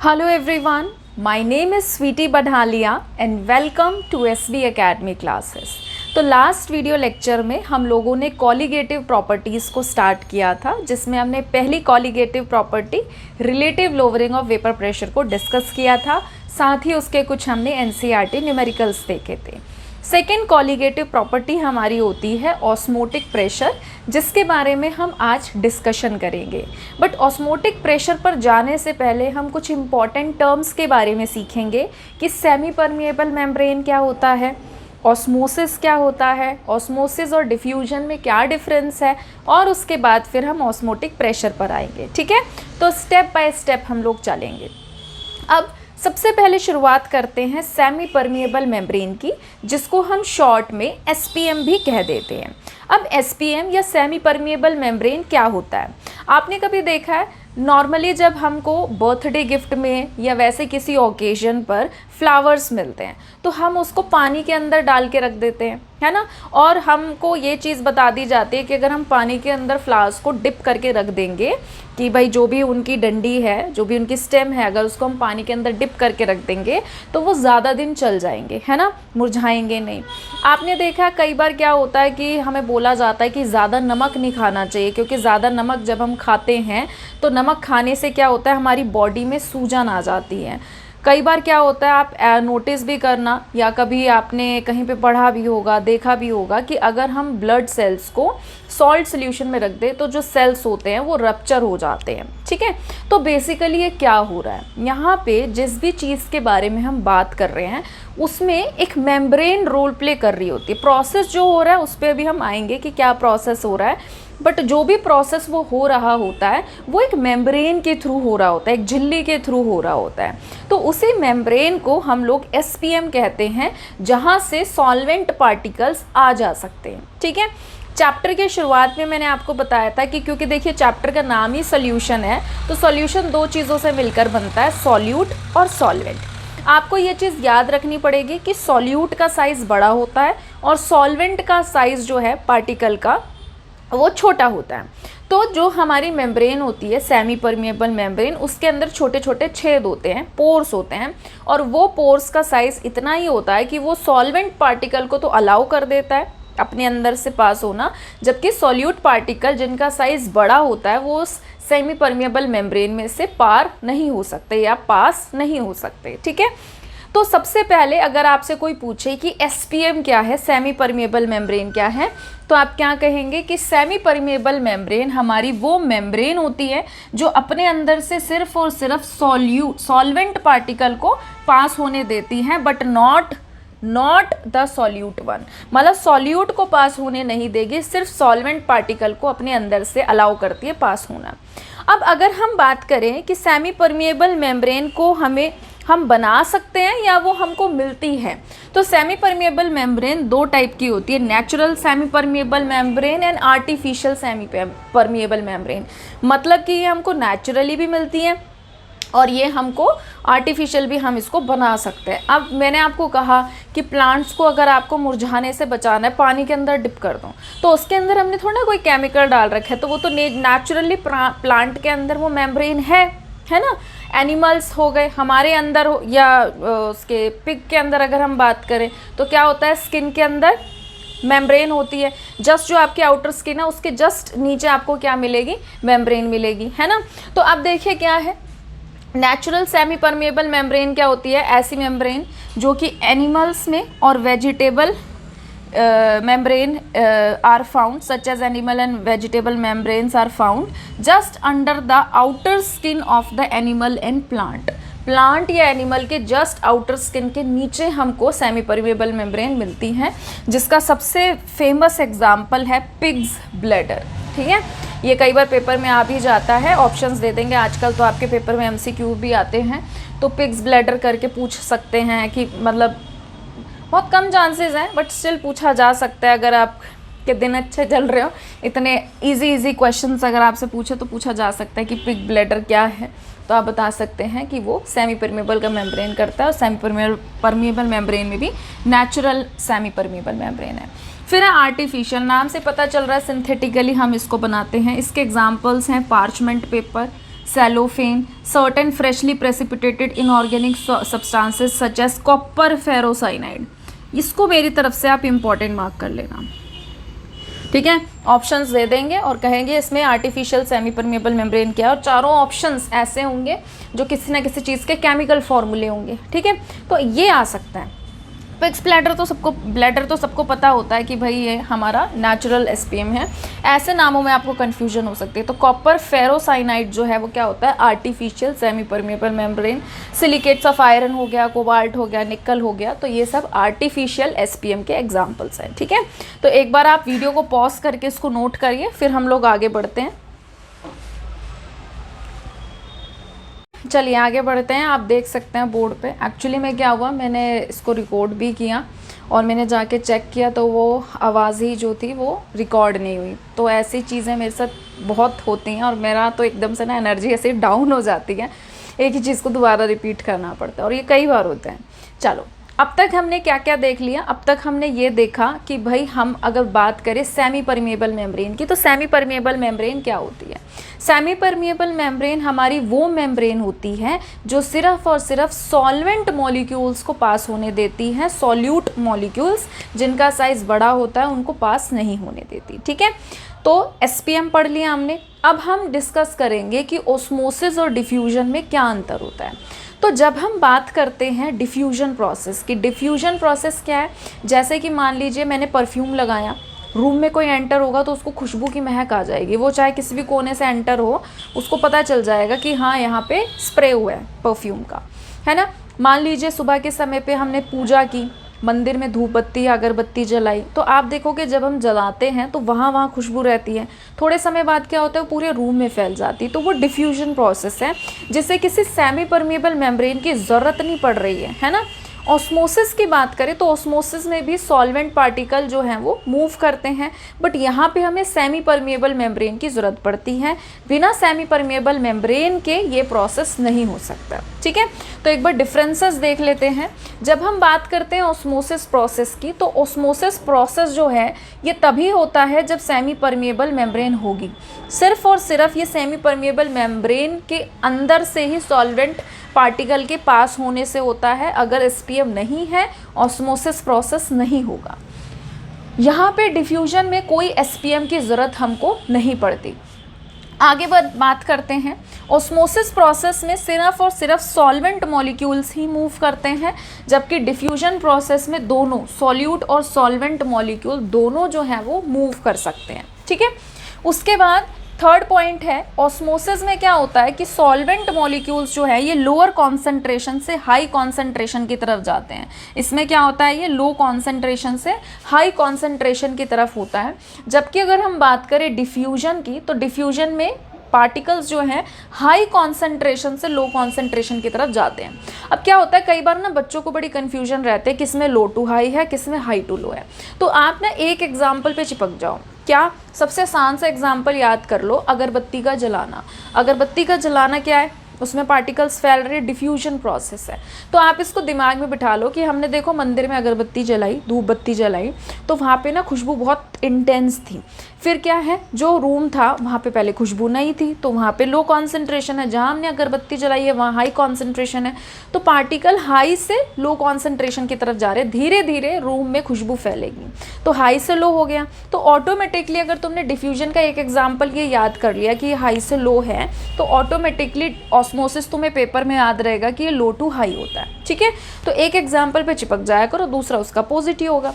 Hello everyone, my name is Sweetie Badhalia and welcome to SB Academy classes। तो last video lecture में हम लोगों ने colligative properties को स्टार्ट किया था, जिसमें हमने पहली colligative property relative lowering of vapour pressure को डिस्कस किया था। साथ ही उसके कुछ हमने NCERT न्यूमेरिकल्स देखे थे। सेकेंड कॉलिगेटिव प्रॉपर्टी हमारी होती है ऑस्मोटिक प्रेशर, जिसके बारे में हम आज डिस्कशन करेंगे। बट ऑस्मोटिक प्रेशर पर जाने से पहले हम कुछ इम्पॉर्टेंट टर्म्स के बारे में सीखेंगे कि सेमी परमिएबल मेम्ब्रेन क्या होता है, ऑस्मोसिस क्या होता है, ऑस्मोसिस और डिफ्यूजन में क्या डिफरेंस है, और उसके बाद फिर हम ऑस्मोटिक प्रेशर पर आएंगे। ठीक है, तो स्टेप बाय स्टेप हम लोग चलेंगे। अब सबसे पहले शुरुआत करते हैं सेमी परमिएबल मेम्ब्रेन की, जिसको हम शॉर्ट में SPM भी कह देते हैं। अब SPM या सेमी परमिएबल मेम्ब्रेन क्या होता है? आपने कभी देखा है नॉर्मली जब हमको बर्थडे गिफ्ट में या वैसे किसी ओकेजन पर फ्लावर्स मिलते हैं तो हम उसको पानी के अंदर डाल के रख देते हैं, है ना। और हमको ये चीज़ बता दी जाती है कि अगर हम पानी के अंदर फ्लावर्स को डिप करके रख देंगे कि भाई जो भी उनकी डंडी है, जो भी उनकी स्टेम है, अगर उसको हम पानी के अंदर डिप करके रख देंगे तो वो ज़्यादा दिन चल जाएंगे, है ना, मुरझाएंगे नहीं। आपने देखा कई बार क्या होता है कि हमें बोला जाता है कि ज़्यादा नमक नहीं खाना चाहिए, क्योंकि ज़्यादा नमक जब हम खाते हैं तो नमक खाने से क्या होता है, हमारी बॉडी में सूजन आ जाती है। कई बार क्या होता है, आप नोटिस भी करना या कभी आपने कहीं पे पढ़ा भी होगा, देखा भी होगा कि अगर हम ब्लड सेल्स को सॉल्ट सोल्यूशन में रख दें तो जो सेल्स होते हैं वो रप्चर हो जाते हैं। ठीक है, तो बेसिकली ये क्या हो रहा है, यहाँ पे जिस भी चीज़ के बारे में हम बात कर रहे हैं उसमें एक मेम्ब्रेन रोल प्ले कर रही होती है। प्रोसेस जो हो रहा है उस पर भी हम आएंगे कि क्या प्रोसेस हो रहा है, बट जो भी प्रोसेस वो हो रहा होता है वो एक मेम्ब्रेन के थ्रू हो रहा होता है, एक झिल्ली के थ्रू हो रहा होता है। तो उसी मेम्ब्रेन को हम लोग SPM कहते हैं, जहाँ से सॉल्वेंट पार्टिकल्स आ जा सकते हैं। ठीक है, चैप्टर के शुरुआत में मैंने आपको बताया था कि क्योंकि देखिए चैप्टर का नाम ही सॉल्यूशन है, तो सॉल्यूशन दो चीज़ों से मिलकर बनता है, सॉल्यूट और सॉल्वेंट। आपको ये चीज़ याद रखनी पड़ेगी कि सॉल्यूट का साइज़ बड़ा होता है और सॉल्वेंट का साइज़ जो है पार्टिकल का वो छोटा होता है। तो जो हमारी मेम्ब्रेन होती है सेमी परमिएबल मेम्ब्रेन, उसके अंदर छोटे छोटे छेद होते हैं, पोर्स होते हैं, और वो पोर्स का साइज़ इतना ही होता है कि वो सॉल्वेंट पार्टिकल को तो अलाउ कर देता है अपने अंदर से पास होना, जबकि सॉल्यूट पार्टिकल जिनका साइज़ बड़ा होता है वो उस सेमी परमिएबल मेम्ब्रेन में से पार नहीं हो सकते या पास नहीं हो सकते। ठीक है, तो सबसे पहले अगर आपसे कोई पूछे कि SPM क्या है, सेमी परमिएबल मेम्ब्रेन क्या है, तो आप क्या कहेंगे कि सेमी परमिएबल मेम्ब्रेन हमारी वो मेम्ब्रेन होती है जो अपने अंदर से सिर्फ और सिर्फ सॉल्वेंट पार्टिकल को पास होने देती है, but not the solute one. मतलब सॉल्यूट को पास होने नहीं देगी, सिर्फ सॉल्वेंट पार्टिकल को अपने अंदर से अलाउ करती है पास होना। अब अगर हम बात करें कि सेमी परमिएबल मेम्ब्रेन को हम बना सकते हैं या वो हमको मिलती है, तो सेमी परमिएबल मेम्ब्रेन दो टाइप की होती है, natural semi permeable membrane and artificial semi permeable membrane. मतलब कि ये हमको नेचुरली भी मिलती हैं और ये हमको आर्टिफिशियल भी हम इसको बना सकते हैं। अब मैंने आपको कहा कि प्लांट्स को अगर आपको मुरझाने से बचाना है, पानी के अंदर डिप कर दो, तो उसके अंदर हमने थोड़ा ना कोई केमिकल डाल रखा है, तो वो तो नेचुरली प्लांट के अंदर वो मेम्ब्रेन है ना। एनिमल्स हो गए हमारे अंदर या उसके पिग के अंदर अगर हम बात करें तो क्या होता है, स्किन के अंदर मेम्ब्रेन होती है, जस्ट जो आपकी आउटर स्किन है उसके जस्ट नीचे आपको क्या मिलेगी, मेम्ब्रेन मिलेगी, है ना। तो अब देखिए क्या है, नेचुरल सेमी परमिएबल मेम्ब्रेन क्या होती है, ऐसी मेम्ब्रेन जो कि एनिमल्स में और vegetable membrane are found, such as animal and vegetable membranes are found just under the outer skin of the animal and plant। Plant या एनिमल के जस्ट आउटर स्किन के नीचे हमको सेमी परमिएबल मेम्ब्रेन मिलती हैं, जिसका सबसे फेमस एग्जाम्पल है पिग्स ब्लैडर। ठीक है, ये कई बार पेपर में आ भी जाता है, ऑप्शंस दे देंगे आजकल तो आपके पेपर में MCQ भी आते हैं, तो पिग्स ब्लैडर करके पूछ सकते हैं कि मतलब बहुत कम चांसेस हैं बट स्टिल पूछा जा सकता है। अगर आप के दिन अच्छे चल रहे हो, इतने इजी क्वेश्चंस अगर आपसे पूछे तो पूछा जा सकता है कि पिग ब्लैडर क्या है, तो आप बता सकते हैं कि वो सेमी परमिएबल का मेम्ब्रेन करता है, और सेमी परमिएबल मेम्ब्रेन में भी नेचुरल सेमी परमिएबल मेम्ब्रेन है। फिर है आर्टिफिशियल, नाम से पता चल रहा है सिंथेटिकली हम इसको बनाते हैं। इसके एग्जांपल्स हैं parchment paper, cellophane, certain freshly precipitated inorganic substances such as copper ferrocyanide। इसको मेरी तरफ से आप इम्पॉर्टेंट मार्क कर लेना, ठीक है। ऑप्शंस दे देंगे और कहेंगे इसमें आर्टिफिशियल सेमी परमेबल मेम्ब्रेन क्या है, और चारों ऑप्शंस ऐसे होंगे जो किसी ना किसी चीज़ के केमिकल फॉर्मूले होंगे, ठीक है। तो ये आ सकता है। पिग्स ब्लैडर तो सबको पता होता है कि भाई ये हमारा नेचुरल एसपीएम है। ऐसे नामों में आपको कन्फ्यूजन हो सकती है। तो कॉपर फेरोसाइनाइड जो है वो क्या होता है, artificial semi permeable membrane. Silicates of iron हो गया, कोबाल्ट हो गया, निकल हो गया, तो ये सब आर्टिफिशियल एसपीएम के एग्जाम्पल्स हैं, ठीक है। तो एक बार आप वीडियो को पॉज करके इसको नोट करिए, फिर हम लोग आगे बढ़ते हैं। चलिए आगे बढ़ते हैं। आप देख सकते हैं बोर्ड पे एक्चुअली में क्या हुआ, मैंने इसको रिकॉर्ड भी किया और मैंने जाके चेक किया तो वो आवाज़ ही जो थी वो रिकॉर्ड नहीं हुई। तो ऐसी चीज़ें मेरे साथ बहुत होती हैं और मेरा तो एकदम से ना एनर्जी ऐसे डाउन हो जाती है, एक ही चीज़ को दोबारा रिपीट करना पड़ता है और ये कई बार होता है। चलो अब तक हमने क्या क्या देख लिया। अब तक हमने ये देखा कि भाई हम अगर बात करें सेमी परमेबल मेम्ब्रेन की, तो सेमी परमेबल मेम्ब्रेन क्या होती है। सेमी परमेबल मेम्ब्रेन हमारी वो मेम्ब्रेन होती है जो सिर्फ और सिर्फ सॉल्वेंट मॉलिक्यूल्स को पास होने देती है। सॉल्यूट मॉलिक्यूल्स जिनका साइज़ बड़ा होता है उनको पास नहीं होने देती, ठीक है। तो एसपीएम पढ़ लिया हमने। अब हम डिस्कस करेंगे कि ओस्मोसिस और डिफ्यूजन में क्या अंतर होता है। तो जब हम बात करते हैं डिफ्यूजन प्रोसेस की, डिफ्यूजन प्रोसेस क्या है, जैसे कि मान लीजिए मैंने परफ्यूम लगाया, रूम में कोई एंटर होगा तो उसको खुशबू की महक आ जाएगी। वो चाहे किसी भी कोने से एंटर हो, उसको पता चल जाएगा कि हाँ यहाँ पे स्प्रे हुआ है परफ्यूम का, है ना। मान लीजिए सुबह के समय पे हमने पूजा की, मंदिर में धूप बत्ती अगरबत्ती जलाई, तो आप देखोगे जब हम जलाते हैं तो वहाँ खुशबू रहती है। थोड़े समय बाद क्या होता है, पूरे रूम में फैल जाती है। तो वो डिफ्यूजन प्रोसेस है जिससे किसी सेमी परमेबल मेम्ब्रेन की ज़रूरत नहीं पड़ रही है ना। ऑस्मोसिस की बात करें तो ऑस्मोसिस में भी सॉल्वेंट पार्टिकल जो हैं वो मूव करते हैं, बट यहाँ पे हमें सेमी परमेबल मेम्ब्रेन की ज़रूरत पड़ती है। बिना सेमी परमेबल मेम्ब्रेन के ये प्रोसेस नहीं हो सकता, ठीक है। तो एक बार डिफरेंसेस देख लेते हैं। जब हम बात करते हैं ऑस्मोसिस प्रोसेस की, तो ऑस्मोसिस प्रोसेस जो है ये तभी होता है जब सेमी परमेबल मेम्ब्रेन होगी। सिर्फ और सिर्फ ये सेमी परमेबल मेम्ब्रेन के अंदर से ही सॉल्वेंट पार्टिकल के पास होने से होता है। अगर एसपीएम नहीं है, ऑस्मोसिस प्रोसेस नहीं होगा। यहाँ पे डिफ्यूजन में कोई एसपीएम की ज़रूरत हमको नहीं पड़ती। आगे बात करते हैं। ऑस्मोसिस प्रोसेस में सिर्फ और सिर्फ सॉल्वेंट मॉलिक्यूल्स ही मूव करते हैं, जबकि डिफ्यूजन प्रोसेस में दोनों सॉल्यूट और सॉल्वेंट मॉलिक्यूल दोनों जो हैं वो मूव कर सकते हैं, ठीक है। उसके बाद थर्ड पॉइंट है, ऑस्मोसिस में क्या होता है कि सॉल्वेंट मॉलिक्यूल्स जो है ये लोअर कॉन्सेंट्रेशन से हाई कॉन्सेंट्रेशन की तरफ जाते हैं। इसमें क्या होता है, ये लो कॉन्सेंट्रेशन से हाई कॉन्सेंट्रेशन की तरफ होता है। जबकि अगर हम बात करें डिफ्यूजन की, तो डिफ्यूजन में पार्टिकल्स जो हैं हाई कॉन्सेंट्रेशन से लो कॉन्सेंट्रेशन की तरफ जाते हैं। अब क्या होता है, कई बार ना बच्चों को बड़ी कन्फ्यूजन रहते हैं किस में लो टू हाई है, किस में हाई टू लो है। तो आप ना एक एग्जाम्पल पे चिपक जाओ। क्या, सबसे आसान सा एग्जाम्पल याद कर लो, अगरबत्ती का जलाना। अगरबत्ती का जलाना क्या है, उसमें पार्टिकल्स फैल रहे, डिफ्यूजन प्रोसेस है। तो आप इसको दिमाग में बिठा लो कि हमने देखो मंदिर में अगरबत्ती जलाई, धूप बत्ती जलाई, तो वहाँ पे ना खुशबू बहुत इंटेंस थी। फिर क्या है, जो रूम था वहाँ पे पहले खुशबू नहीं थी, तो वहाँ पे लो कॉन्सेंट्रेशन है। जहाँ हमने अगरबत्ती जलाई है वहाँ हाई कॉन्सेंट्रेशन है। तो पार्टिकल हाई से लो कॉन्सेंट्रेशन की तरफ जा रहे, धीरे धीरे रूम में खुशबू फैलेगी। तो हाई से लो हो गया, तो ऑटोमेटिकली अगर तुमने डिफ्यूजन का एक एग्जाम्पल ये याद कर लिया कि ये हाई से लो है, तो ऑटोमेटिकली ऑस्मोसिस तुम्हें पेपर में याद रहेगा कि ये लो टू हाई होता है, ठीक है। तो एक एग्जाम्पल पे चिपक जाया करो, दूसरा उसका पॉजिटिव होगा।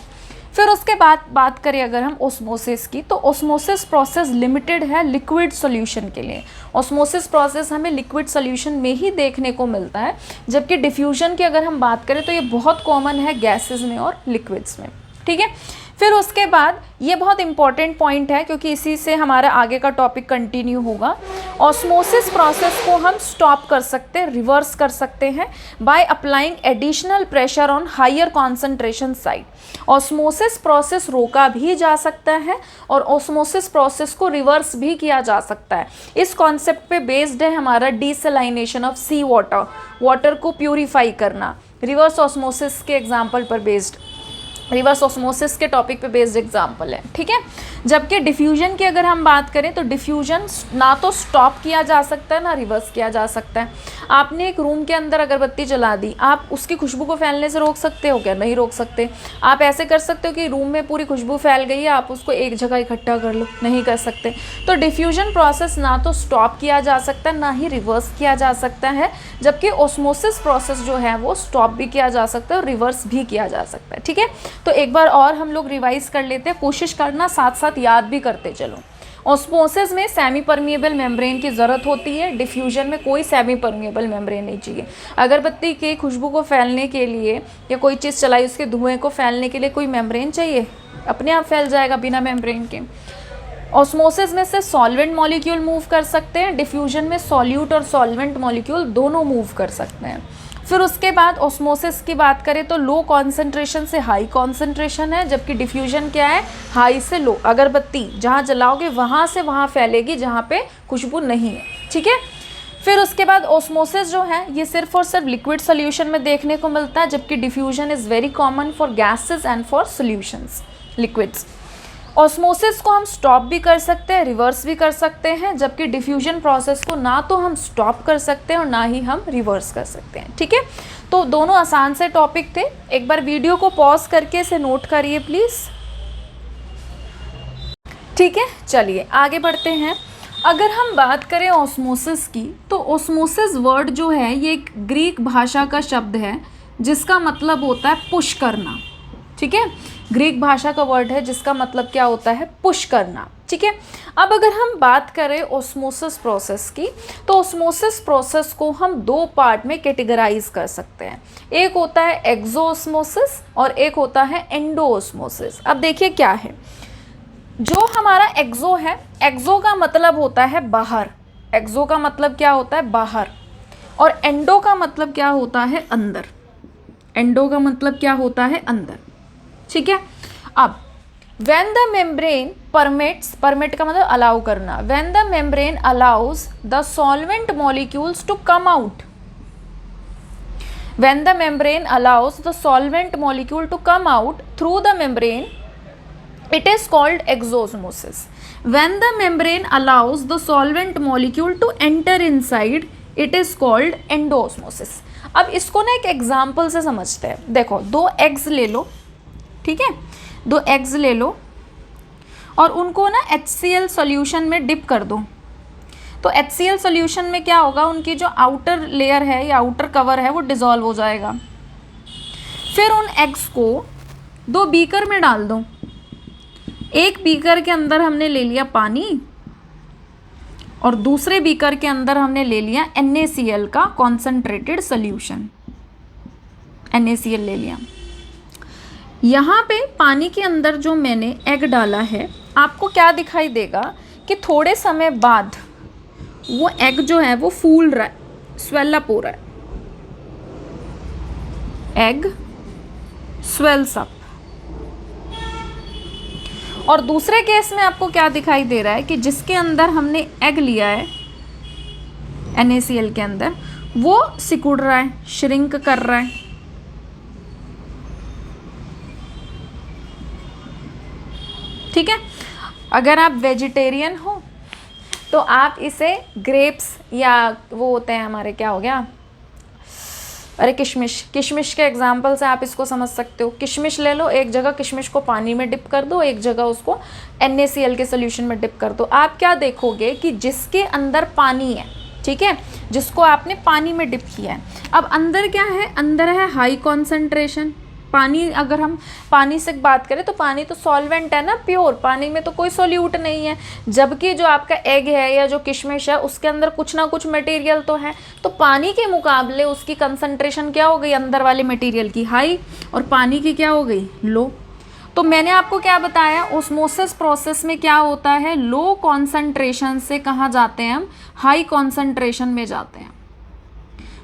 फिर उसके बाद बात करें अगर हम ऑस्मोसिस की, तो ऑस्मोसिस प्रोसेस लिमिटेड है लिक्विड सॉल्यूशन के लिए। ऑस्मोसिस प्रोसेस हमें लिक्विड सॉल्यूशन में ही देखने को मिलता है, जबकि डिफ्यूजन की अगर हम बात करें तो ये बहुत कॉमन है गैसेस में और लिक्विड्स में, ठीक है। फिर उसके बाद ये बहुत इंपॉर्टेंट पॉइंट है क्योंकि इसी से हमारा आगे का टॉपिक कंटिन्यू होगा। ऑस्मोसिस प्रोसेस को हम स्टॉप कर सकते हैं, रिवर्स कर सकते हैं by applying additional pressure on higher concentration side. Osmosis process रोका भी जा सकता है और ऑस्मोसिस प्रोसेस को रिवर्स भी किया जा सकता है। इस कॉन्सेप्ट पे बेस्ड है हमारा डिसलाइनेशन ऑफ सी वाटर, वाटर को प्यूरिफाई करना, रिवर्स ऑस्मोसिस के एग्जाम्पल पर बेस्ड। रिवर्स ऑस्मोसिस के टॉपिक पे बेस्ड एग्जाम्पल है, ठीक है। जबकि डिफ्यूजन की अगर हम बात करें तो डिफ्यूजन ना तो स्टॉप किया जा सकता है ना रिवर्स किया जा सकता है। आपने एक रूम के अंदर अगरबत्ती जला दी, आप उसकी खुशबू को फैलने से रोक सकते हो क्या? नहीं रोक सकते। आप ऐसे कर सकते हो कि रूम में पूरी खुशबू फैल गई है, आप उसको एक जगह इकट्ठा कर लो? नहीं कर सकते। तो डिफ्यूजन प्रोसेस ना तो स्टॉप किया जा सकता है ना ही रिवर्स किया जा सकता है, जबकि ऑस्मोसिस प्रोसेस जो है वो स्टॉप भी किया जा सकता है और रिवर्स भी किया जा सकता है, ठीक है। तो एक बार और हम लोग रिवाइज कर लेते हैं, कोशिश करना साथ साथ याद भी करते चलो। ऑस्मोसिस में सेमी परमिएबल मेम्ब्रेन की ज़रूरत होती है, डिफ्यूजन में कोई सेमी परमिएबल मेम्ब्रेन नहीं चाहिए। अगरबत्ती की खुशबू को फैलने के लिए या कोई चीज़ चलाई उसके धुएं को फैलने के लिए कोई मेम्ब्रेन चाहिए? अपने आप फैल जाएगा बिना मेम्ब्रेन के। ऑस्मोसिस में से सॉल्वेंट मॉलिक्यूल मूव कर सकते हैं, डिफ्यूजन में सॉल्यूट और सॉल्वेंट मॉलिक्यूल दोनों मूव कर सकते हैं। फिर उसके बाद ऑस्मोसिस की बात करें तो लो कॉन्सेंट्रेशन से हाई कॉन्सेंट्रेशन है, जबकि डिफ्यूजन क्या है? हाई से लो। अगरबत्ती जहाँ जलाओगे वहाँ से वहाँ फैलेगी जहाँ पे खुशबू नहीं है, ठीक है। फिर उसके बाद ऑस्मोसिस जो है ये सिर्फ और सिर्फ लिक्विड सोल्यूशन में देखने को मिलता है, जबकि diffusion is very common for gases and for solutions, liquids. Osmosis को हम स्टॉप भी कर सकते हैं, रिवर्स भी कर सकते हैं, जबकि डिफ्यूजन प्रोसेस को ना तो हम स्टॉप कर सकते हैं और ना ही हम रिवर्स कर सकते हैं, ठीक है। तो दोनों आसान से टॉपिक थे। एक बार वीडियो को पॉज करके इसे नोट करिए प्लीज़, ठीक है। चलिए आगे बढ़ते हैं। अगर हम बात करें ऑस्मोसिस की, तो ऑस्मोसिस वर्ड जो है ये एक ग्रीक भाषा का शब्द है जिसका मतलब होता है पुश करना, ठीक है। ग्रीक भाषा का वर्ड है जिसका मतलब क्या होता है? पुश करना, ठीक है। अब अगर हम बात करें ऑस्मोसिस प्रोसेस की, तो ऑस्मोसिस प्रोसेस को हम दो पार्ट में कैटेगराइज कर सकते हैं। एक होता है एक्सोऑस्मोसिस और एक होता है एंडोऑस्मोसिस। अब देखिए क्या है, जो हमारा एक्सो है, एक्सो का मतलब होता है बाहर, एक्सो का मतलब क्या होता है? बाहर। और एंडो का मतलब क्या होता है? अंदर। एंडो का मतलब क्या होता है? अंदर, ठीक है। अब when the membrane permits, permit का मतलब अलाउ करना, when the membrane allows the solvent molecules to come out, when the membrane allows the solvent molecule to come out through the membrane, it is called exosmosis. When the membrane allows the solvent molecule to enter inside, it is called endoosmosis. अब इसको ना एक example से समझते हैं। देखो, दो eggs ले लो, ठीक है, दो एग्स ले लो और उनको ना HCl सॉल्यूशन में डिप कर दो। तो HCl सॉल्यूशन में क्या होगा? उनकी जो आउटर लेयर है या आउटर कवर है वो डिज़ोल्व हो जाएगा। फिर उन एग्स को दो बीकर में डाल दो। एक बीकर के अंदर हमने ले लिया पानी और दूसरे बीकर के अंदर हमने ले लिया NaCl का कॉन्सेंट्रेटेड सोल्यूशन, NaCl ले लिया। यहाँ पे पानी के अंदर जो मैंने एग डाला है, आपको क्या दिखाई देगा कि थोड़े समय बाद वो एग जो है वो फूल रहा है, स्वेल अप हो रहा है, एग स्वेल्स अप। और दूसरे केस में आपको क्या दिखाई दे रहा है कि जिसके अंदर हमने एग लिया है NaCl के अंदर, वो सिकुड़ रहा है, श्रिंक कर रहा है, ठीक है। अगर आप वेजिटेरियन हो तो आप इसे ग्रेप्स या वो होते हैं हमारे, क्या हो गया, अरे किशमिश, किशमिश के एग्जाम्पल से आप इसको समझ सकते हो। किशमिश ले लो, एक जगह किशमिश को पानी में डिप कर दो, एक जगह उसको NaCl के सोल्यूशन में डिप कर दो। आप क्या देखोगे कि जिसके अंदर पानी है, ठीक है, जिसको आपने पानी में डिप किया है, अब अंदर क्या है? अंदर है हाई कॉन्सेंट्रेशन पानी। अगर हम पानी से बात करें तो पानी तो सॉल्वेंट है ना, प्योर, पानी में तो कोई सोल्यूट नहीं है। जबकि जो आपका एग है या जो किशमिश है उसके अंदर कुछ ना कुछ मटेरियल तो है। तो पानी के मुकाबले उसकी कंसंट्रेशन क्या हो गई? अंदर वाले मटेरियल की हाई और पानी की क्या हो गई? लो। तो मैंने आपको क्या बताया, ऑस्मोसिस प्रोसेस में क्या होता है? लो कॉन्सेंट्रेशन से कहाँ जाते हैं हम? हाई कॉन्सेंट्रेशन में जाते हैं।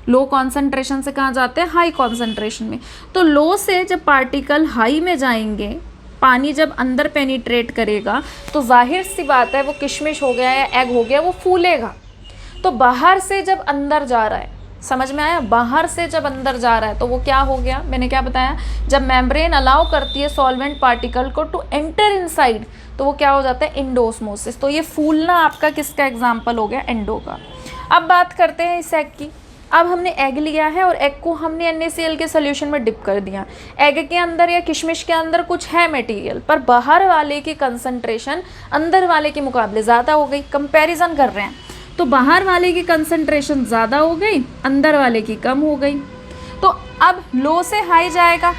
लो कॉन्सेंट्रेशन से कहाँ जाते हैं? हाई कॉन्सेंट्रेशन में। तो लो से जब पार्टिकल हाई में जाएंगे, पानी जब अंदर पेनिट्रेट करेगा तो जाहिर सी बात है वो किशमिश हो गया या एग हो गया वो फूलेगा। तो बाहर से जब अंदर जा रहा है समझ में आया? बाहर से जब अंदर जा रहा है तो वो क्या हो गया, मैंने क्या बताया, जब मेम्ब्रेन अलाउ करती है सॉल्वेंट पार्टिकल को टू एंटर इनसाइड तो वो क्या हो जाता है, एंडोस्मोसिस। तो ये फूलना आपका किसका एग्जाम्पल हो गया, एंडो का। अब बात करते हैं इस एग की। अब हमने एग लिया है और एग को हमने NaCl के सोल्यूशन में डिप कर दिया। एग के अंदर या किशमिश के अंदर कुछ है मटेरियल, पर बाहर वाले की कंसंट्रेशन अंदर वाले के मुकाबले ज़्यादा हो गई। कंपैरिजन कर रहे हैं तो बाहर वाले की कंसंट्रेशन ज़्यादा हो गई, अंदर वाले की कम हो गई। तो अब लो से हाई जाएगा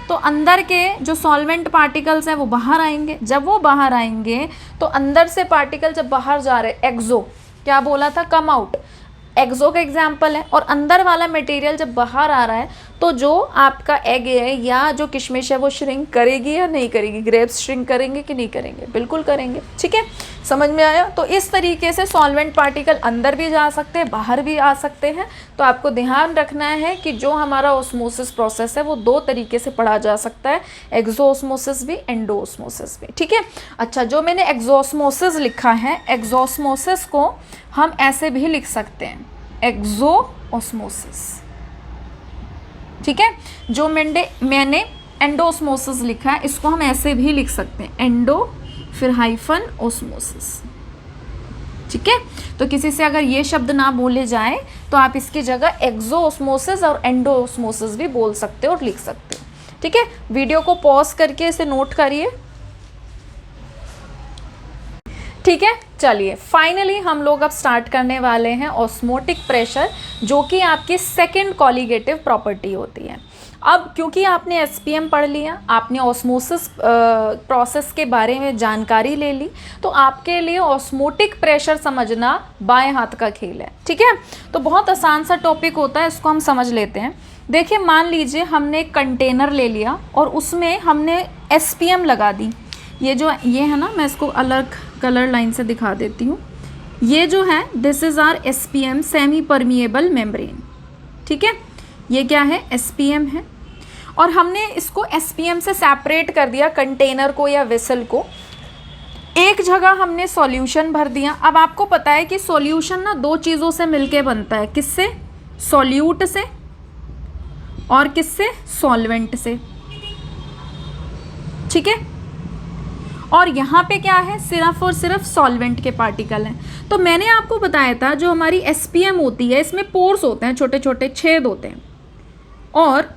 तो अंदर के जो सॉल्वेंट पार्टिकल्स हैं वो बाहर आएंगे। जब वो बाहर आएंगे तो अंदर से पार्टिकल जब बाहर जा रहे, एक्सो क्या बोला था, कम आउट, एक्सो का एग्जाम्पल है। और अंदर वाला मटेरियल जब बाहर आ रहा है तो जो आपका एग है या जो किशमिश है वो श्रिंक करेगी या नहीं करेगी, ग्रेप्स श्रिंक करेंगे कि नहीं करेंगे, बिल्कुल करेंगे। ठीक है, समझ में आया? तो इस तरीके से सॉल्वेंट पार्टिकल अंदर भी जा सकते हैं, बाहर भी आ सकते हैं। तो आपको ध्यान रखना है कि जो हमारा ऑस्मोसिस प्रोसेस है वो दो तरीके से पढ़ा जा सकता है, एक्सोस्मोसिस भी, एंडोस्मोसिस भी। ठीक है, अच्छा, जो मैंने एक्सोस्मोसिस लिखा है, एक्सोस्मोसिस को हम ऐसे भी लिख सकते हैं, एक्सोस्मोसिस। ठीक है, जो मैंने एंडोस्मोसिस लिखा है इसको हम ऐसे भी लिख सकते हैं, एंडो फिर हाइफन ओस्मोसिस। ठीक है, तो किसी से अगर ये शब्द ना बोले जाए तो आप इसकी जगह एक्सोस्मोसिस और एंडोस्मोसिस भी बोल सकते हो और लिख सकते हो। ठीक है, वीडियो को पॉज करके इसे नोट करिए। ठीक है, चलिए फाइनली हम लोग अब स्टार्ट करने वाले हैं ऑस्मोटिक प्रेशर, जो कि आपकी सेकंड कॉलिगेटिव प्रॉपर्टी होती है। अब क्योंकि आपने एसपीएम पढ़ लिया, आपने ऑस्मोसिस प्रोसेस के बारे में जानकारी ले ली, तो आपके लिए ऑस्मोटिक प्रेशर समझना बाएं हाथ का खेल है। ठीक है, तो बहुत आसान सा टॉपिक होता है, इसको हम समझ लेते हैं। देखिए, मान लीजिए हमने एक कंटेनर ले लिया और उसमें हमने एसपीएम लगा दी। ये है ना, मैं इसको अलग कलर लाइन से दिखा देती हूँ। ये जो है, this is R SPM, semi permeable membrane. ठीक है, ये क्या है, एसपीएम है। और हमने इसको एसपीएम से सेपरेट कर दिया, कंटेनर को या वेसल को। एक जगह हमने सॉल्यूशन भर दिया। अब आपको पता है कि सॉल्यूशन ना दो चीज़ों से मिलके बनता है, किससे, सॉल्यूट से, और किससे, सॉल्वेंट से। ठीक है, और यहाँ पे क्या है, सिर्फ और सिर्फ सॉल्वेंट के पार्टिकल हैं। तो मैंने आपको बताया था जो हमारी एसपीएम होती है इसमें पोर्स होते हैं, छोटे छोटे छेद होते हैं। और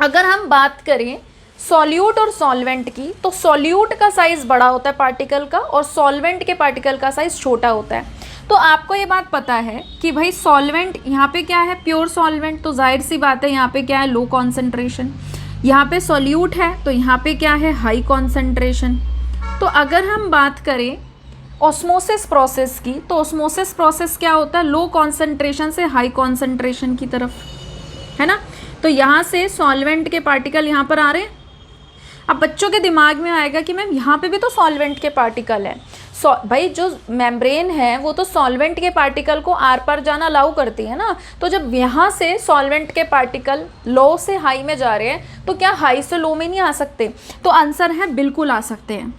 अगर हम बात करें सॉल्यूट और सॉल्वेंट की, तो सॉल्यूट का साइज़ बड़ा होता है पार्टिकल का और सॉल्वेंट के पार्टिकल का साइज़ छोटा होता है। तो आपको ये बात पता है कि भाई सॉल्वेंट यहाँ पे क्या है, प्योर सॉल्वेंट, तो जाहिर सी बात है यहाँ पे क्या है, लो कॉन्सेंट्रेशन। यहाँ पे सॉल्यूट है तो यहाँ पे क्या है, हाई कॉन्सेंट्रेशन। तो अगर हम बात करें ऑस्मोसिस प्रोसेस की, तो ऑस्मोसिस प्रोसेस क्या होता है, लो कॉन्सेंट्रेशन से हाई कॉन्सेंट्रेशन की तरफ, है ना। तो यहाँ से सॉल्वेंट के पार्टिकल यहाँ पर आ रहे हैं। अब बच्चों के दिमाग में आएगा कि मैम यहाँ पे भी तो सॉल्वेंट के पार्टिकल हैं। भाई जो मेम्ब्रेन है वो तो सॉल्वेंट के पार्टिकल को आर पार जाना अलाउ करती है ना। तो जब यहाँ से सॉल्वेंट के पार्टिकल लो से हाई में जा रहे हैं तो क्या हाई से लो में नहीं आ सकते? तो आंसर है बिल्कुल आ सकते हैं,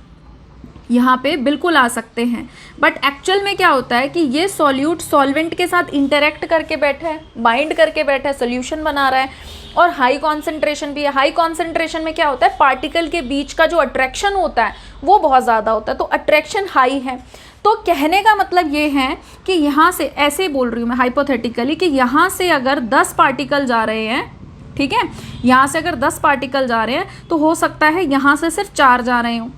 यहाँ पे बिल्कुल आ सकते हैं। बट एक्चुअल में क्या होता है कि ये सॉल्यूट सॉल्वेंट के साथ इंटरेक्ट करके बैठा है, बाइंड करके बैठा है, सोल्यूशन बना रहा है, और हाई कॉन्सेंट्रेशन भी है। हाई कॉन्सेंट्रेशन में क्या होता है, पार्टिकल के बीच का जो अट्रैक्शन होता है वो बहुत ज़्यादा होता है, तो अट्रैक्शन हाई है। तो कहने का मतलब ये है कि यहाँ से, ऐसे ही बोल रही हूँ मैं हाइपोथेटिकली, कि यहाँ से अगर 10 पार्टिकल जा रहे हैं, ठीक है, यहाँ से अगर 10 पार्टिकल जा रहे हैं तो हो सकता है यहाँ से सिर्फ 4 जा रहे हों।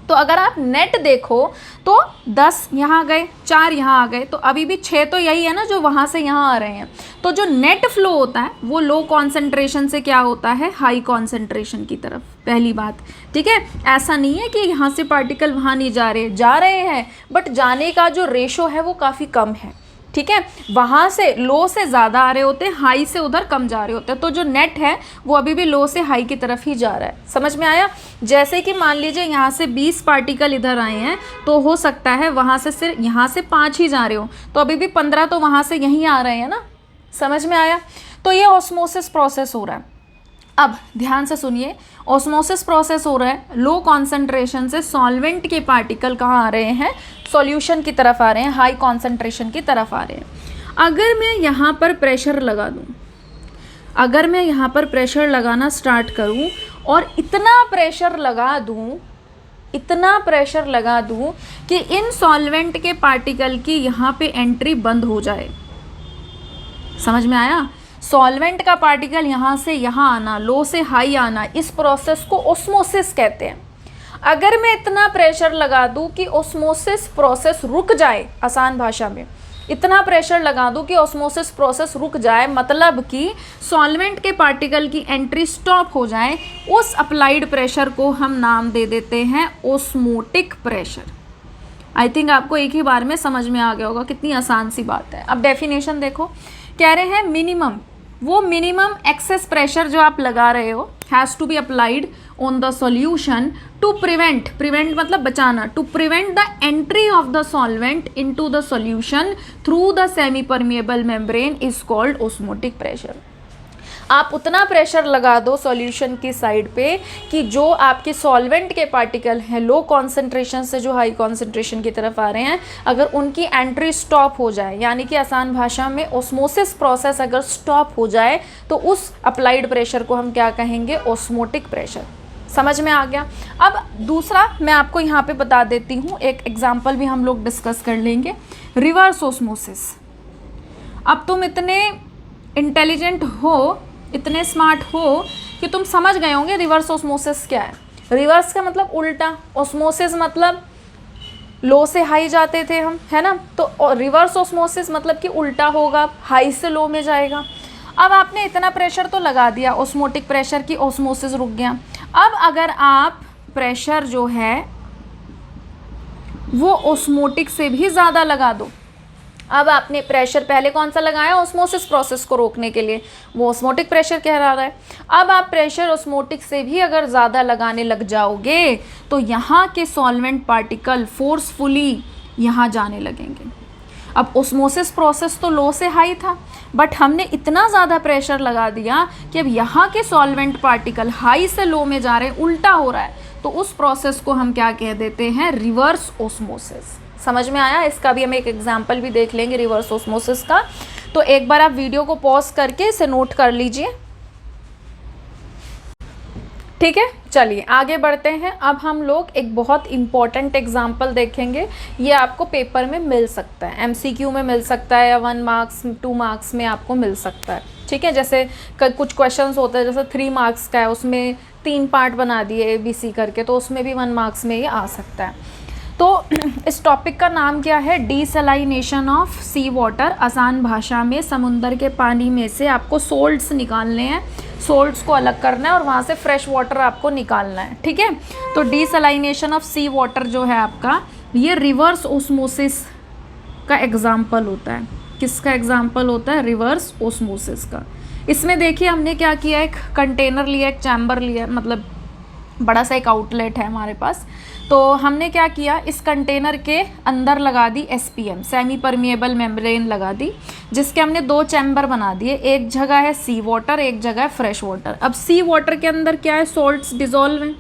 तो अगर आप नेट देखो तो 10 यहाँ गए, 4 यहाँ आ गए, तो अभी भी 6 तो यही है ना जो वहाँ से यहाँ आ रहे हैं। तो जो नेट फ्लो होता है वो लो कॉन्सेंट्रेशन से क्या होता है, हाई कॉन्सेंट्रेशन की तरफ, पहली बात। ठीक है, ऐसा नहीं है कि यहाँ से पार्टिकल वहाँ नहीं जा रहे हैं, बट जाने का जो रेशो है वो काफ़ी कम है। ठीक है, वहाँ से लो से ज़्यादा आ रहे होते हैं, हाई से उधर कम जा रहे होते हैं। तो जो नेट है वो अभी भी लो से हाई की तरफ ही जा रहा है। समझ में आया? जैसे कि मान लीजिए यहाँ से 20 पार्टिकल इधर आए हैं, तो हो सकता है वहाँ से सिर्फ यहाँ से 5 ही जा रहे हो, तो अभी भी 15 तो वहाँ से यहीं आ रहे हैं ना। समझ में आया? तो ये ऑस्मोसिस प्रोसेस हो रहा है। अब ध्यान से सुनिए, ऑस्मोसिस प्रोसेस हो रहा है, लो कॉन्सेंट्रेशन से सॉल्वेंट के पार्टिकल कहाँ आ रहे हैं, सॉल्यूशन की तरफ आ रहे हैं, हाई कॉन्सेंट्रेशन की तरफ आ रहे हैं। अगर मैं यहाँ पर प्रेशर लगा दूँ, अगर मैं यहाँ पर प्रेशर लगाना स्टार्ट करूँ और इतना प्रेशर लगा दूँ, इतना प्रेशर लगा दूँ कि इन सॉल्वेंट के पार्टिकल की यहाँ पे एंट्री बंद हो जाए, समझ में आया? सॉल्वेंट का पार्टिकल यहाँ से यहाँ आना, लो से हाई आना, इस प्रोसेस को ओस्मोसिस कहते हैं। अगर मैं इतना प्रेशर लगा दूँ कि ओस्मोसिस प्रोसेस रुक जाए, आसान भाषा में इतना प्रेशर लगा दूँ कि ओस्मोसिस प्रोसेस रुक जाए, मतलब कि सॉल्वेंट के पार्टिकल की एंट्री स्टॉप हो जाए, उस अप्लाइड प्रेशर को हम नाम दे देते हैं ओस्मोटिक प्रेशर। आई थिंक आपको एक ही बार में समझ में आ गया होगा, कितनी आसान सी बात है। अब डेफिनेशन देखो, कह रहे हैं मिनिमम, वो मिनिमम एक्सेस प्रेशर जो आप लगा रहे हो has to be applied on the solution to prevent, prevent मतलब बचाना, to prevent the entry of the solvent into the solution through the semi permeable membrane is called osmotic pressure. आप उतना pressure लगा दो सॉल्यूशन की side पे कि जो आपके सॉल्वेंट के पार्टिकल हैं लो कॉन्सेंट्रेशन से जो हाई कॉन्सेंट्रेशन की तरफ आ रहे हैं, अगर उनकी एंट्री स्टॉप हो जाए, यानी कि आसान भाषा में ओस्मोसिस प्रोसेस अगर स्टॉप हो जाए, तो उस अप्लाइड प्रेशर को हम क्या कहेंगे? Osmotic pressure. समझ में आ गया? अब दूसरा मैं आपको यहाँ पे बता देती हूँ, एक एग्जाम्पल भी हम लोग डिस्कस कर लेंगे, रिवर्स ओस्मोसिस। अब तुम इतने इंटेलिजेंट हो, इतने स्मार्ट हो कि तुम समझ गए होंगे रिवर्स ओस्मोसिस क्या है। रिवर्स का मतलब उल्टा, ओस्मोसिस मतलब लो से हाई जाते थे हम, है ना, तो रिवर्स ओस्मोसिस मतलब कि उल्टा होगा, हाई से लो में जाएगा। अब आपने इतना प्रेशर तो लगा दिया ओस्मोटिक प्रेशर की ओस्मोसिस रुक गया। अब अगर आप प्रेशर जो है वो ओस्मोटिक से भी ज़्यादा लगा दो, अब आपने प्रेशर पहले कौन सा लगाया? ओस्मोसिस प्रोसेस को रोकने के लिए, वो ओस्मोटिक प्रेशर कह रहा है। अब आप प्रेशर ओस्मोटिक से भी अगर ज़्यादा लगाने लग जाओगे तो यहाँ के सॉल्वेंट पार्टिकल फोर्सफुली यहाँ जाने लगेंगे। अब ओस्मोसिस प्रोसेस तो लो से हाई था, बट हमने इतना ज़्यादा प्रेशर लगा दिया कि अब यहाँ के सॉल्वेंट पार्टिकल हाई से लो में जा रहे हैं, उल्टा हो रहा है, तो उस प्रोसेस को हम क्या कह देते हैं? Reverse osmosis. समझ में आया? इसका भी हम एक एग्जाम्पल भी देख लेंगे रिवर्स ओस्मोसिस का। तो एक बार आप वीडियो को पॉज करके इसे नोट कर लीजिए, ठीक है। चलिए आगे बढ़ते हैं। अब हम लोग एक बहुत इम्पॉर्टेंट एग्जाम्पल देखेंगे, ये आपको पेपर में मिल सकता है, एमसीक्यू में मिल सकता है, या 1 मार्क्स 2 मार्क्स में आपको मिल सकता है, ठीक है। जैसे कुछ क्वेश्चंस होते हैं, जैसे 3 मार्क्स का है, उसमें 3 पार्ट बना दिए ABC करके, तो उसमें भी 1 मार्क्स में ये आ सकता है। तो इस टॉपिक का नाम क्या है? Desalination of sea water. आसान भाषा में समुंदर के पानी में से आपको सोल्ट्स निकालने हैं, सोल्ट्स को अलग करना है और वहाँ से फ्रेश वाटर आपको निकालना है, ठीक है। तो डीसैलिनेशन ऑफ सी वाटर जो है आपका, ये रिवर्स ओस्मोसिस का एग्जाम्पल होता है। किसका एग्जाम्पल होता है? रिवर्स ओस्मोसिस का। इसमें देखिए हमने क्या किया, एक कंटेनर लिया, एक चैम्बर लिया, मतलब बड़ा सा एक आउटलेट है हमारे पास। तो हमने क्या किया, इस कंटेनर के अंदर लगा दी SPM, सेमी परमिएबल मेम्ब्रेन लगा दी, जिसके हमने 2 चैम्बर बना दिए। एक जगह है सी वाटर, एक जगह है फ्रेश वाटर। अब सी वाटर के अंदर क्या है? सॉल्ट्स डिज़ोल्व हैं।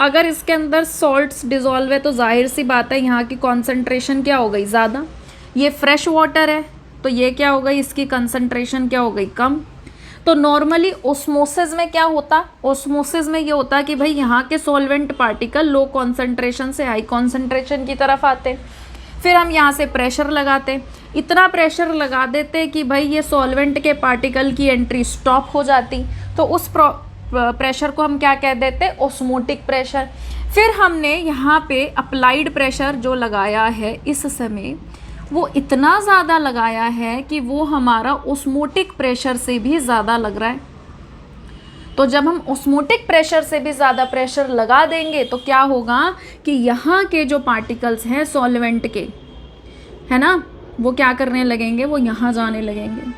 अगर इसके अंदर सॉल्ट्स डिज़ोल्व है तो जाहिर सी बात है यहाँ की कॉन्सेंट्रेशन क्या हो गई? ज़्यादा। ये फ्रेश वाटर है तो ये क्या हो गई? इसकी कंसंट्रेशन क्या हो गई? कम। तो नॉर्मली ओस्मोसिस में क्या होता? ओस्मोसिस में ये होता है कि भाई यहाँ के सॉल्वेंट पार्टिकल लो कॉन्सेंट्रेशन से हाई कॉन्सेंट्रेशन की तरफ आते, फिर हम यहाँ से प्रेशर लगाते, इतना प्रेशर लगा देते कि भाई ये सॉल्वेंट के पार्टिकल की एंट्री स्टॉप हो जाती, तो उस प्रेशर को हम क्या कह देते? Osmotic pressure. फिर हमने यहाँ पे अप्लाइड प्रेशर जो लगाया है इस समय, वो इतना ज़्यादा लगाया है कि वो हमारा ओस्मोटिक प्रेशर से भी ज़्यादा लग रहा है। तो जब हम ओस्मोटिक प्रेशर से भी ज़्यादा प्रेशर लगा देंगे तो क्या होगा कि यहाँ के जो पार्टिकल्स हैं सॉल्वेंट के, है ना, वो क्या करने लगेंगे? वो यहाँ जाने लगेंगे,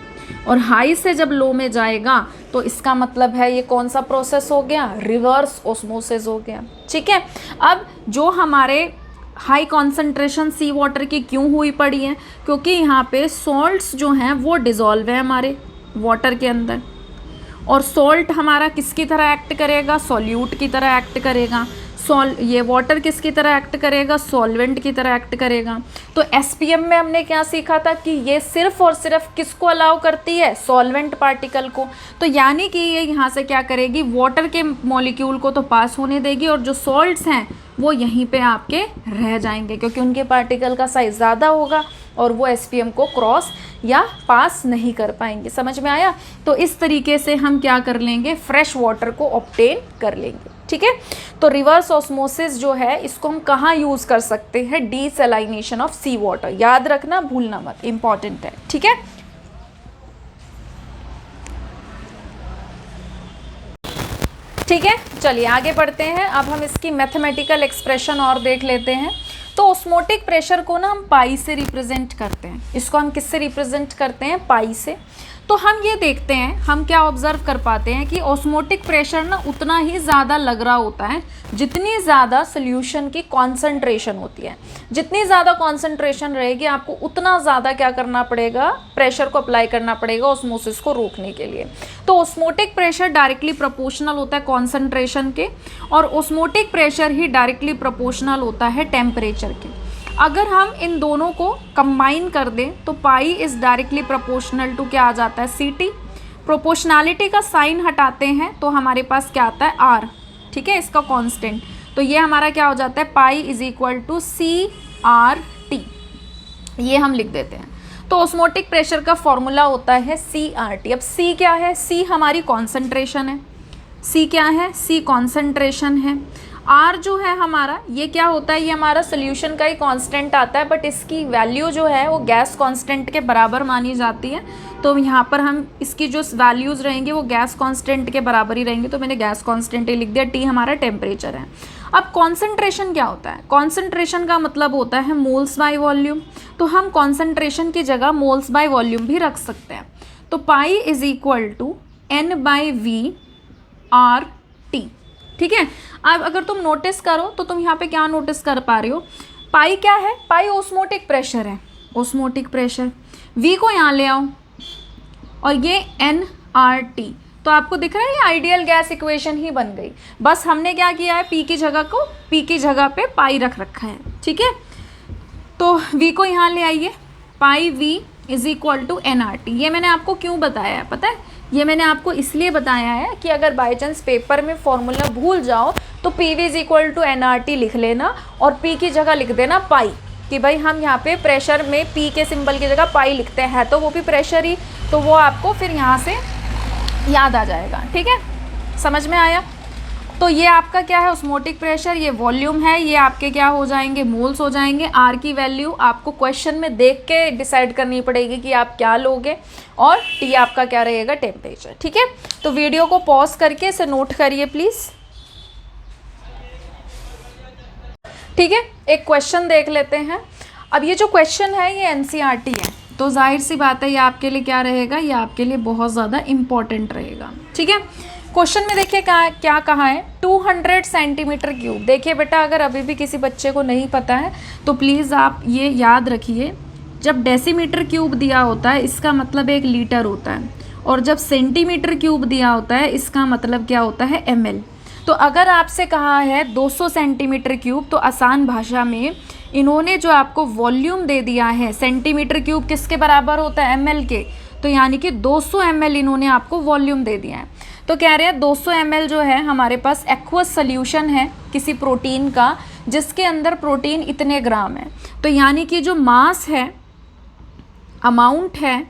और हाई से जब लो में जाएगा तो इसका मतलब है ये कौन सा प्रोसेस हो गया? रिवर्स ओस्मोसिस हो गया, ठीक है। अब जो हमारे हाई कॉन्सेंट्रेशन सी वाटर की क्यों हुई पड़ी है? क्योंकि यहाँ पे सॉल्ट्स जो हैं वो डिज़ोल्व है हमारे वाटर के अंदर, और सॉल्ट हमारा किसकी तरह एक्ट करेगा? सॉल्यूट की तरह एक्ट करेगा। ये वाटर किसकी तरह एक्ट करेगा, सॉल्वेंट की तरह एक्ट करेगा। तो एसपीएम में हमने क्या सीखा था कि ये सिर्फ और सिर्फ किसको अलाउ करती है, सॉल्वेंट पार्टिकल को। तो यानी कि ये यहाँ से क्या करेगी, वाटर के मॉलिक्यूल को तो पास होने देगी और जो सॉल्ट्स हैं वो यहीं पे आपके रह जाएंगे, क्योंकि उनके पार्टिकल का साइज़ ज़्यादा होगा और वो एसपीएम को क्रॉस या पास नहीं कर पाएंगे। समझ में आया। तो इस तरीके से हम क्या कर लेंगे, फ्रेश वाटर को ऑब्टेन कर लेंगे। ठीक है। तो रिवर्स ऑस्मोसिस जो है इसको हम कहाँ यूज़ कर सकते हैं, डीसैलिनेशन ऑफ सी वाटर। याद रखना, भूलना मत, इंपॉर्टेंट है। ठीक है। ठीक है, चलिए आगे बढ़ते हैं। अब हम इसकी मैथमेटिकल एक्सप्रेशन और देख लेते हैं। तो ऑस्मोटिक प्रेशर को ना हम पाई से रिप्रेजेंट करते हैं। इसको हम किससे रिप्रेजेंट करते हैं, पाई से। तो हम ये देखते हैं, हम क्या ऑब्जर्व कर पाते हैं कि ऑस्मोटिक प्रेशर ना उतना ही ज़्यादा लग रहा होता है जितनी ज़्यादा सोल्यूशन की कॉन्सेंट्रेशन होती है। जितनी ज़्यादा कॉन्सेंट्रेशन रहेगी आपको उतना ज़्यादा क्या करना पड़ेगा, प्रेशर को अप्लाई करना पड़ेगा ऑस्मोसिस को रोकने के लिए। तो ऑस्मोटिक प्रेशर डायरेक्टली प्रोपोर्शनल होता है कॉन्सेंट्रेशन के, और ऑस्मोटिक प्रेशर ही डायरेक्टली प्रोपोर्शनल होता है टेम्परेचर के। अगर हम इन दोनों को कंबाइन कर दें तो पाई इज़ डायरेक्टली प्रोपोर्शनल टू क्या आ जाता है, सी टी। प्रोपोर्शनैलिटी का साइन हटाते हैं तो हमारे पास क्या आता है, आर। ठीक है, इसका कांस्टेंट। तो ये हमारा क्या हो जाता है, pi is equal to C R T. ये हम लिख देते हैं। तो ऑस्मोटिक प्रेशर का फॉर्मूला होता है सी आर टी। अब सी क्या है, सी हमारी कॉन्सेंट्रेशन है। सी क्या है, सी कॉन्सेंट्रेशन है। आर जो है हमारा, ये क्या होता है, ये हमारा सोल्यूशन का ही कांस्टेंट आता है, बट इसकी वैल्यू जो है वो गैस कांस्टेंट के बराबर मानी जाती है। तो यहाँ पर हम इसकी जो वैल्यूज़ रहेंगे वो गैस कांस्टेंट के बराबर ही रहेंगे, तो मैंने गैस कांस्टेंट ही लिख दिया। टी हमारा टेम्परेचर है। अब कॉन्सेंट्रेशन क्या होता है, कॉन्सेंट्रेशन का मतलब होता है मोल्स बाय वॉल्यूम। तो हम कॉन्सेंट्रेशन की जगह मोल्स बाय वॉल्यूम भी रख सकते हैं। तो pi is equal to N by V R T. ठीक है। अब अगर तुम नोटिस करो तो तुम यहाँ पे क्या नोटिस कर पा रहे हो, पाई क्या है, पाई ऑस्मोटिक प्रेशर है, ऑस्मोटिक प्रेशर। वी को यहाँ ले आओ और ये एन आर टी, तो आपको दिख रहा है ये आइडियल गैस इक्वेशन ही बन गई। बस हमने क्या किया है, पी की जगह को पी की जगह पे पाई रख रखा है। ठीक है। तो वी को यहाँ ले आइए, pi V is equal to N R T. ये मैंने आपको क्यों बताया है पता है, ये मैंने आपको इसलिए बताया है कि अगर बाई चांस पेपर में फॉर्मूला भूल जाओ तो P V is equal to N R T लिख लेना और पी की जगह लिख देना पाई, कि भाई हम यहाँ पे प्रेशर में पी के सिंबल की जगह पाई लिखते हैं, तो वो भी प्रेशर ही, तो वो आपको फिर यहाँ से याद आ जाएगा। ठीक है, समझ में आया। तो ये आपका क्या है, ऑस्मोटिक प्रेशर, ये वॉल्यूम है, ये आपके क्या हो जाएंगे, मोल्स हो जाएंगे। आर की वैल्यू आपको क्वेश्चन में देख के डिसाइड करनी पड़ेगी कि आप क्या लोगे, और टी आपका क्या रहेगा, टेम्परेचर। ठीक है। तो वीडियो को पॉज करके इसे नोट करिए प्लीज़। ठीक है, एक क्वेश्चन देख लेते हैं। अब ये जो क्वेश्चन है ये एनसीईआरटी है, तो जाहिर सी बात है ये आपके लिए क्या रहेगा, ये आपके लिए बहुत ज़्यादा इम्पॉर्टेंट रहेगा। ठीक है। क्वेश्चन में देखिए क्या कहा है, 200 सेंटीमीटर क्यूब। देखिए बेटा, अगर अभी भी किसी बच्चे को नहीं पता है तो प्लीज़ आप ये याद रखिए, जब डेसीमीटर क्यूब दिया होता है इसका मतलब 1 लीटर होता है, और जब सेंटीमीटर क्यूब दिया होता है इसका मतलब क्या होता है, ml। तो अगर आपसे कहा है 200 सेंटीमीटर क्यूब, तो आसान भाषा में इन्होंने जो आपको वॉल्यूम दे दिया है, सेंटीमीटर क्यूब किसके बराबर होता है, ml के, तो यानी कि 200 ml इन्होंने आपको वॉल्यूम दे दिया है। तो कह रहे हैं 200 ml जो है हमारे पास एक्वस सोल्यूशन है किसी प्रोटीन का, जिसके अंदर प्रोटीन इतने ग्राम है। तो यानी कि जो मास है, अमाउंट है,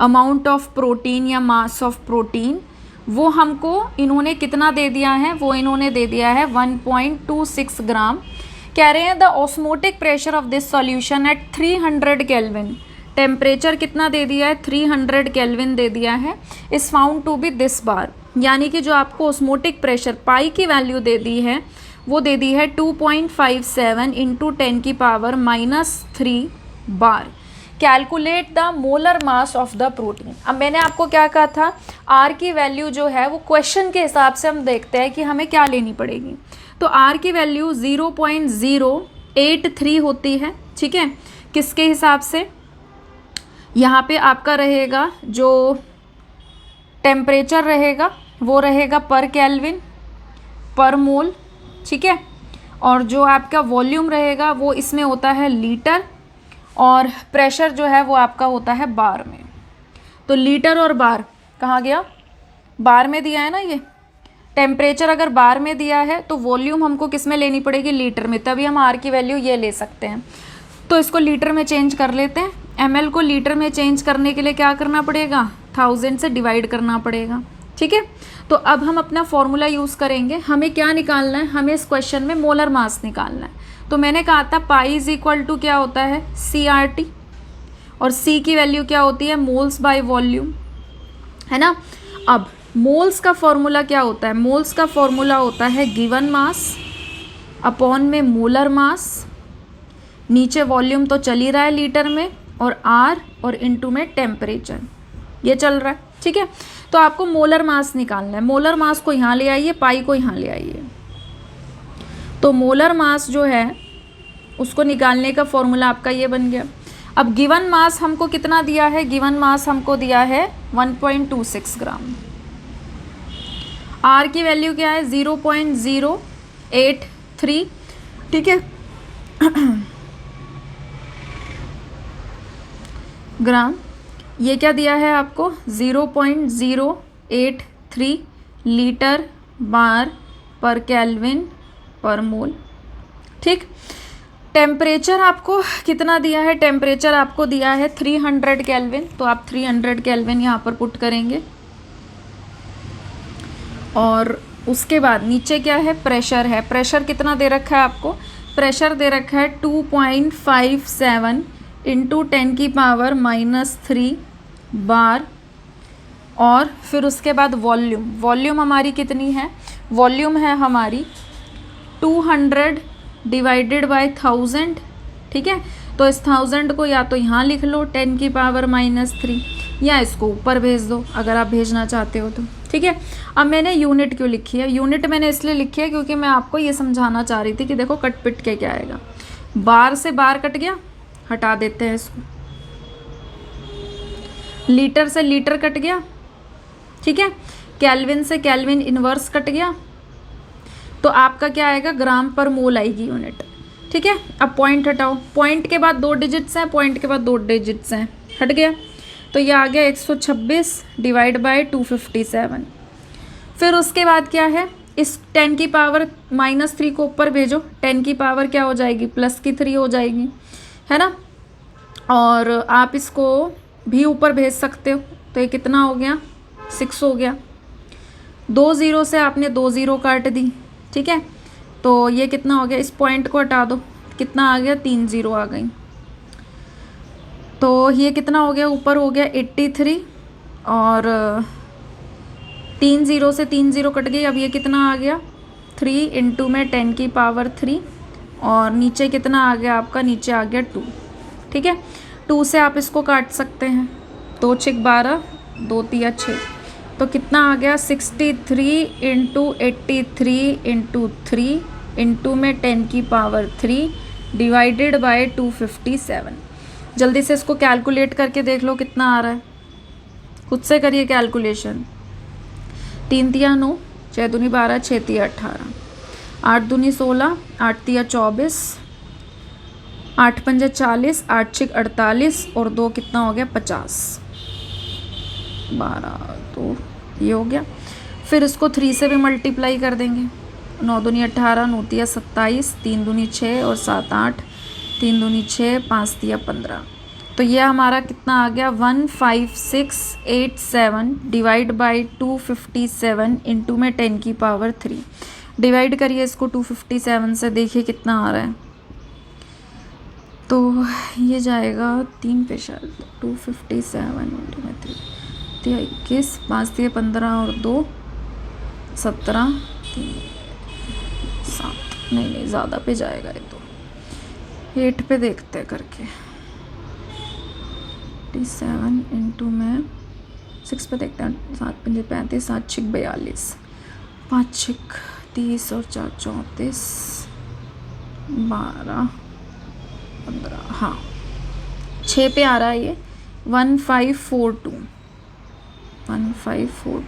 अमाउंट ऑफ प्रोटीन या मास ऑफ प्रोटीन, वो हमको इन्होंने कितना दे दिया है, वो इन्होंने दे दिया है 1.26 ग्राम। कह रहे हैं the osmotic pressure of this solution at 300 kelvin, temperature कितना दे दिया है, 300 केल्विन दे दिया है, is found to be this bar. यानी कि जो आपको ऑस्मोटिक प्रेशर पाई की वैल्यू दे दी है वो दे दी है 2.57 into 10⁻³ bar. Calculate the molar mass of the protein. अब मैंने आपको क्या कहा था, आर की वैल्यू जो है वो क्वेश्चन के हिसाब से हम देखते हैं कि हमें क्या लेनी पड़ेगी। तो आर की वैल्यू 0.083 होती है। ठीक है, किसके हिसाब से, यहाँ पे आपका रहेगा जो टेम्परेचर रहेगा वो रहेगा पर केल्विन पर मोल। ठीक है। और जो आपका वॉल्यूम रहेगा वो इसमें होता है लीटर, और प्रेशर जो है वो आपका होता है बार में। तो लीटर और बार कहाँ गया, बार में दिया है ना ये। टेम्परेचर अगर बार में दिया है तो वॉल्यूम हमको किस में लेनी पड़ेगी, लीटर में, तभी हम आर की वैल्यू ये ले सकते हैं। तो इसको लीटर में चेंज कर लेते हैं। ml को लीटर में चेंज करने के लिए क्या करना पड़ेगा, 1000 से डिवाइड करना पड़ेगा, ठीक है। तो अब हम अपना फॉर्मूला यूज़ करेंगे। हमें क्या निकालना है, हमें इस क्वेश्चन में मोलर मास निकालना है। तो मैंने कहा था पाई इज इक्वल टू क्या होता है, CRT, और C की वैल्यू क्या होती है, मोल्स बाय वॉल्यूम, है ना। अब मोल्स का फॉर्मूला क्या होता है, मोल्स का फॉर्मूला होता है गिवन मास अपॉन में मोलर मास, नीचे वॉल्यूम तो चल ही रहा है लीटर में, और R और इनटू में टेम्परेचर, ये चल रहा है, ठीक है। तो आपको मोलर मास निकालना है। मोलर मास को यहाँ ले आइए, पाई को यहाँ ले आइए। तो मोलर मास जो है उसको निकालने का फॉर्मूला आपका ये बन गया। अब गिवन मास हमको कितना दिया है, गिवन मास हमको दिया है 1.26 ग्राम। R की वैल्यू क्या है, 0.083, ठीक है ग्राम। ये क्या दिया है आपको, 0.083 लीटर बार पर केल्विन पर मोल, ठीक। टेम्परेचर आपको कितना दिया है, टेम्परेचर आपको दिया है 300 केल्विन। तो आप 300 केल्विन यहाँ पर पुट करेंगे, और उसके बाद नीचे क्या है, प्रेशर है। प्रेशर कितना दे रखा है आपको, प्रेशर दे रखा है 2.57 इंटू 10 की पावर -3 बार। और फिर उसके बाद वॉल्यूम, वॉल्यूम हमारी कितनी है, वॉल्यूम है हमारी 200 डिवाइडेड बाय 1000, ठीक है। तो इस 1000 को या तो यहाँ लिख लो 10 की पावर -3, या इसको ऊपर भेज दो अगर आप भेजना चाहते हो तो, ठीक है। अब मैंने यूनिट क्यों लिखी है, यूनिट मैंने इसलिए लिखी है क्योंकि मैं आपको ये समझाना चाह रही थी कि देखो कट पिट के क्या आएगा। बार से बार कट गया, हटा देते हैं इसको। लीटर से लीटर कट गया, ठीक है। केल्विन से केल्विन इनवर्स कट गया, तो आपका क्या आएगा, ग्राम पर मोल आएगी यूनिट, ठीक है। अब पॉइंट हटाओ, पॉइंट के बाद 2 डिजिट्स हैं, पॉइंट के बाद 2 डिजिट्स हैं, हट गया। तो ये आ गया 126 डिवाइड बाय 257। फिर उसके बाद क्या है, इस 10 की पावर -3 को ऊपर भेजो, 10 की पावर क्या हो जाएगी, +3 हो जाएगी, है ना। और आप इसको भी ऊपर भेज सकते हो, तो ये कितना हो गया, 6 हो गया। 2 0 से आपने 2 0 काट दी, ठीक है। तो ये कितना हो गया, इस पॉइंट को हटा दो, कितना आ गया, 3 0 आ गई। तो ये कितना हो गया, ऊपर हो गया 83, और 3 0 से 3 0 कट गई। अब ये कितना आ गया, 3 इंटू में 10 की पावर 3, और नीचे कितना आ गया आपका, नीचे आ गया 2, ठीक है। 2 से आप इसको काट सकते हैं, 2 6 12, 2 3 6, तो कितना आ गया, 63 इंटू 83 इंटू 3 इंटू में 10 की पावर 3 डिवाइडेड बाय 257। जल्दी से इसको कैलकुलेट करके देख लो कितना आ रहा है, खुद से करिए कैलकुलेशन। 3 तिया 9, 6 दूनी 12, 6 तिया 18, 8 दूनी 16, 8 तिया 24, 8 पंजे 40, 8 6 48, और 2 कितना हो गया, 50, 12, तो ये हो गया। फिर इसको 3 से भी मल्टीप्लाई कर देंगे, 9 दूनी 18, 9 तिया 27, 3 दूनी 6 और 7 8, 3 दूनी 6, 5 तिया 15। तो ये हमारा कितना आ गया, 15687 डिवाइड बाई 257 इंटू में 10 की पावर 3। डिवाइड करिए इसको 257 से, देखिए कितना आ रहा है। तो ये जाएगा 3 पे शायद, 257 इंटू में 3, 21, 5 तिया 15 और 2 17, 3 7, नहीं ज़्यादा पे जाएगा ये तो, 8 पे देखते हैं करके। 57 इंटू में 6 पे देखते हैं, 7 पंजे 35, 7 6 42, 5 6 30 और 4 34, 12 15, हाँ 6 पे आ रहा है ये, 1542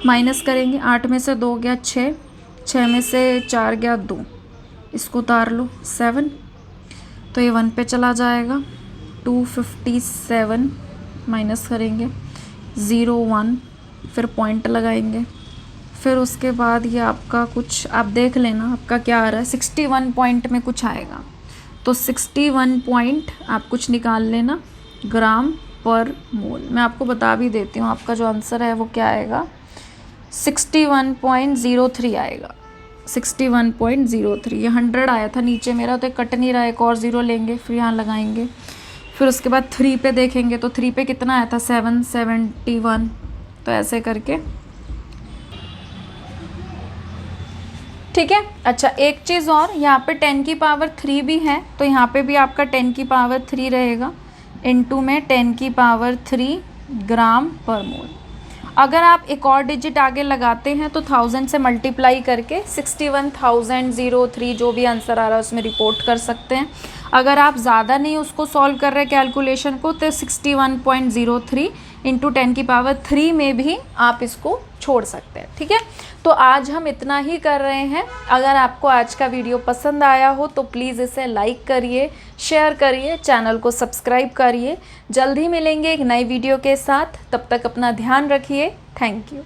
माइनस करेंगे, 8 में से 2 गया 6, 6 में से 4 गया 2, इसको उतार लो 7, तो ये 1 पे चला जाएगा। 257 माइनस करेंगे 0 1, फिर पॉइंट लगाएंगे, फिर उसके बाद ये आपका कुछ आप देख लेना आपका क्या आ रहा है। 61 पॉइंट में कुछ आएगा, तो 61 पॉइंट आप कुछ निकाल लेना ग्राम पर मोल। मैं आपको बता भी देती हूँ आपका जो आंसर है वो क्या आएगा, 61.03 आएगा। 61.03, ये 100 आया था नीचे मेरा, तो कट नहीं रहा है, एक और ज़ीरो लेंगे, फिर यहाँ लगाएंगे, फिर उसके बाद 3 पे देखेंगे, तो 3 पे कितना आया था 771, तो ऐसे करके। ठीक है। अच्छा, एक चीज़ और, यहाँ पे 10 की पावर 3 भी है, तो यहाँ पे भी आपका 10 की पावर 3 रहेगा, इनटू में 10 की पावर 3 ग्राम पर मोल। अगर आप एक और डिजिट आगे लगाते हैं तो 1000 से मल्टीप्लाई करके 61,003 जो भी आंसर आ रहा है उसमें रिपोर्ट कर सकते हैं। अगर आप ज़्यादा नहीं उसको सॉल्व कर रहे कैलकुलेशन को, तो 61.03 इंटू 10 की पावर 3 में भी आप इसको छोड़ सकते हैं। ठीक है, तो आज हम इतना ही कर रहे हैं। अगर आपको आज का वीडियो पसंद आया हो तो प्लीज़ इसे लाइक करिए, शेयर करिए, चैनल को सब्सक्राइब करिए। जल्द ही मिलेंगे एक नई वीडियो के साथ, तब तक अपना ध्यान रखिए। Thank you.